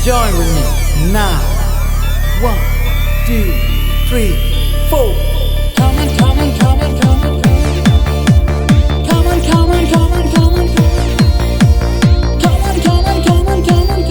Join with me now. 1, 2, 3, 4. Come on, come on, come on, come on, come on, come on, come on, come on, come on, come on, come on, come on,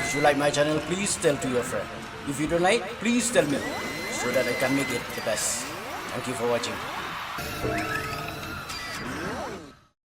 If you like my channel, please tell to your friend. If you don't like, please tell me so that I can make it the best. Thank you for watching.